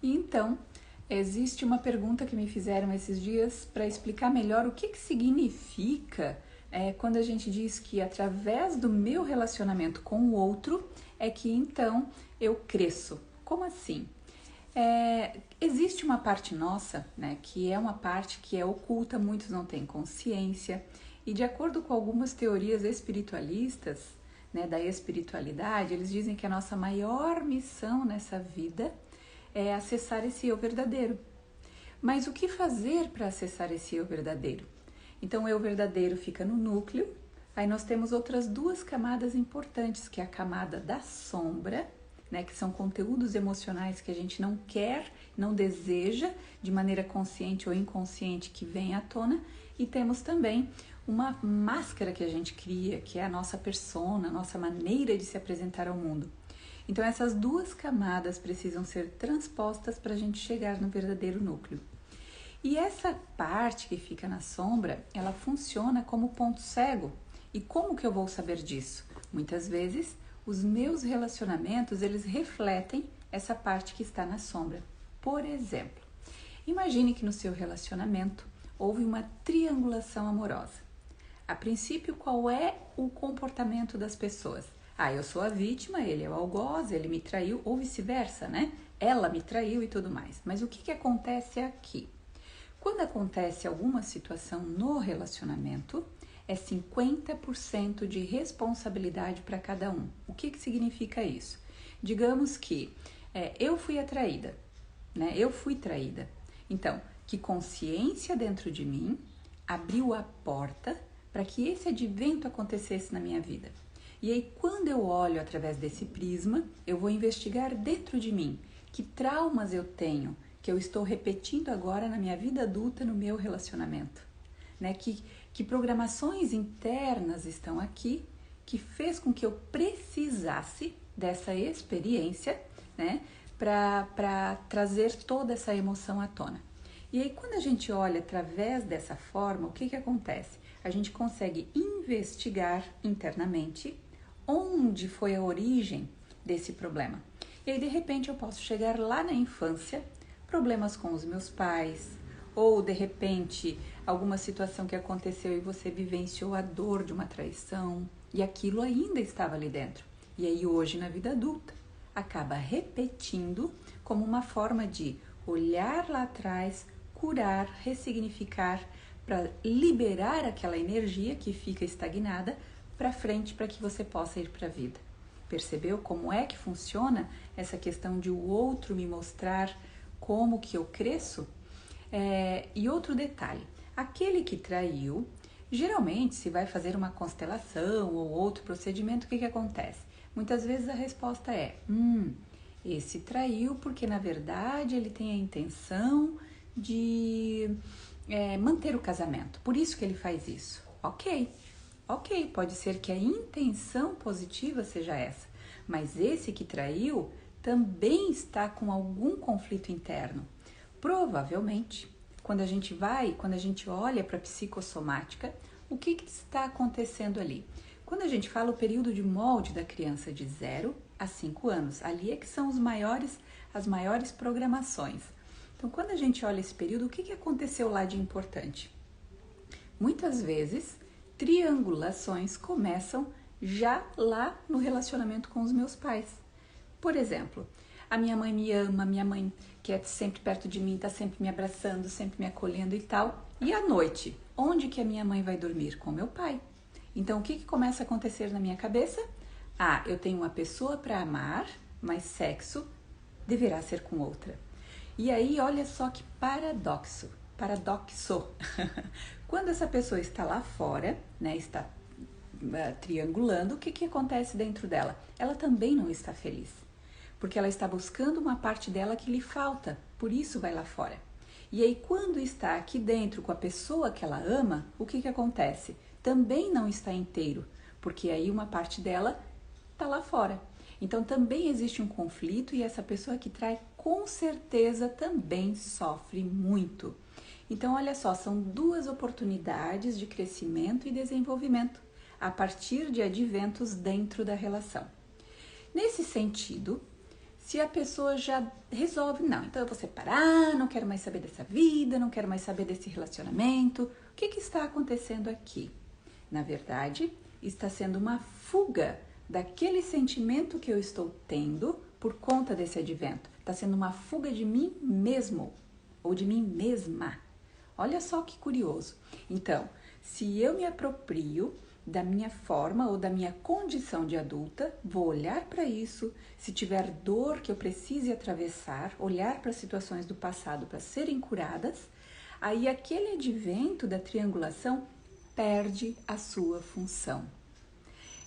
E então, existe uma pergunta que me fizeram esses dias para explicar melhor o que significa quando a gente diz que através do meu relacionamento com o outro é que então eu cresço. Como assim? Existe uma parte nossa, né, que é uma parte que é oculta, muitos não têm consciência, e de acordo com algumas teorias espiritualistas, né, da espiritualidade, eles dizem que a nossa maior missão nessa vida é acessar esse eu verdadeiro. Mas o que fazer para acessar esse eu verdadeiro? Então, o eu verdadeiro fica no núcleo, aí nós temos outras duas camadas importantes, que é a camada da sombra, né, que são conteúdos emocionais que a gente não quer, não deseja, de maneira consciente ou inconsciente, que vem à tona, e temos também uma máscara que a gente cria, que é a nossa persona, a nossa maneira de se apresentar ao mundo. Então, essas duas camadas precisam ser transpostas para a gente chegar no verdadeiro núcleo. E essa parte que fica na sombra, ela funciona como ponto cego. E como que eu vou saber disso? Muitas vezes, os meus relacionamentos, eles refletem essa parte que está na sombra. Por exemplo, imagine que no seu relacionamento houve uma triangulação amorosa. A princípio, qual é o comportamento das pessoas? Eu sou a vítima, ele é o algoz, ele me traiu, ou vice-versa, né? Ela me traiu e tudo mais. Mas o que acontece aqui? Quando acontece alguma situação no relacionamento, é 50% de responsabilidade para cada um. O que significa isso? Digamos que eu fui a traída, né? Eu fui traída. Então, que consciência dentro de mim abriu a porta para que esse advento acontecesse na minha vida. E aí, quando eu olho através desse prisma, eu vou investigar dentro de mim que traumas eu tenho, que eu estou repetindo agora na minha vida adulta, no meu relacionamento. Né? Que programações internas estão aqui, que fez com que eu precisasse dessa experiência, né? Para trazer toda essa emoção à tona. E aí, quando a gente olha através dessa forma, o que acontece? A gente consegue investigar internamente onde foi a origem desse problema. E aí, de repente, eu posso chegar lá na infância, problemas com os meus pais, ou de repente, alguma situação que aconteceu e você vivenciou a dor de uma traição, e aquilo ainda estava ali dentro. E aí, hoje, na vida adulta, acaba repetindo como uma forma de olhar lá atrás, curar, ressignificar, para liberar aquela energia que fica estagnada para frente, para que você possa ir para a vida. Percebeu como é que funciona essa questão de o outro me mostrar como que eu cresço? E outro detalhe, aquele que traiu, geralmente se vai fazer uma constelação ou outro procedimento, o que acontece? Muitas vezes a resposta é, esse traiu porque na verdade ele tem a intenção de manter o casamento, por isso que ele faz isso. Ok, pode ser que a intenção positiva seja essa, mas esse que traiu também está com algum conflito interno. Provavelmente, quando a gente olha para a psicossomática, o que está acontecendo ali? Quando a gente fala o período de molde da criança de 0 a 5 anos, ali é que são as maiores programações. Então, quando a gente olha esse período, o que aconteceu lá de importante? Muitas vezes, triangulações começam já lá no relacionamento com os meus pais. Por exemplo, a minha mãe me ama, minha mãe quer sempre perto de mim, está sempre me abraçando, sempre me acolhendo e tal. E à noite, onde que a minha mãe vai dormir? Com meu pai. Então, o que começa a acontecer na minha cabeça? Eu tenho uma pessoa para amar, mas sexo deverá ser com outra. E aí, olha só que paradoxo. Quando essa pessoa está lá fora, né, está triangulando, o que acontece dentro dela? Ela também não está feliz, porque ela está buscando uma parte dela que lhe falta, por isso vai lá fora. E aí, quando está aqui dentro com a pessoa que ela ama, o que acontece? Também não está inteiro, porque aí uma parte dela está lá fora. Então, também existe um conflito e essa pessoa que trai, com certeza, também sofre muito. Então, olha só, são duas oportunidades de crescimento e desenvolvimento a partir de adventos dentro da relação. Nesse sentido, Se a pessoa já resolve, não, então eu vou separar, não quero mais saber dessa vida, não quero mais saber desse relacionamento, o que está acontecendo aqui? Na verdade, está sendo uma fuga daquele sentimento que eu estou tendo por conta desse advento. Está sendo uma fuga de mim mesmo ou de mim mesma. Olha só que curioso. Então, se eu me aproprio da minha forma ou da minha condição de adulta, vou olhar para isso. Se tiver dor que eu precise atravessar, olhar para situações do passado para serem curadas, aí aquele advento da triangulação perde a sua função.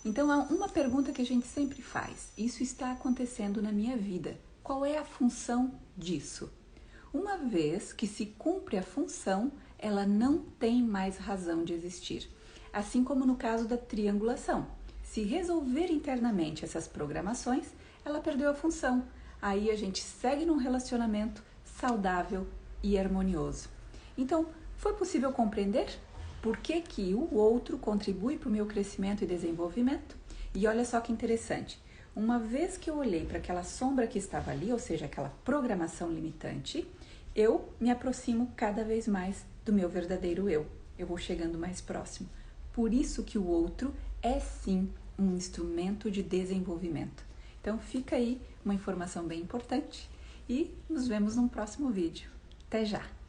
Então, há uma pergunta que a gente sempre faz: isso está acontecendo na minha vida, qual é a função disso? Uma vez que se cumpre a função, ela não tem mais razão de existir. Assim como no caso da triangulação. Se resolver internamente essas programações, ela perdeu a função. Aí a gente segue num relacionamento saudável e harmonioso. Então, foi possível compreender por que o outro contribui para o meu crescimento e desenvolvimento? E olha só que interessante. Uma vez que eu olhei para aquela sombra que estava ali, ou seja, aquela programação limitante, eu me aproximo cada vez mais do meu verdadeiro eu. Eu vou chegando mais próximo. Por isso que o outro é sim um instrumento de desenvolvimento. Então fica aí uma informação bem importante e nos vemos num próximo vídeo. Até já!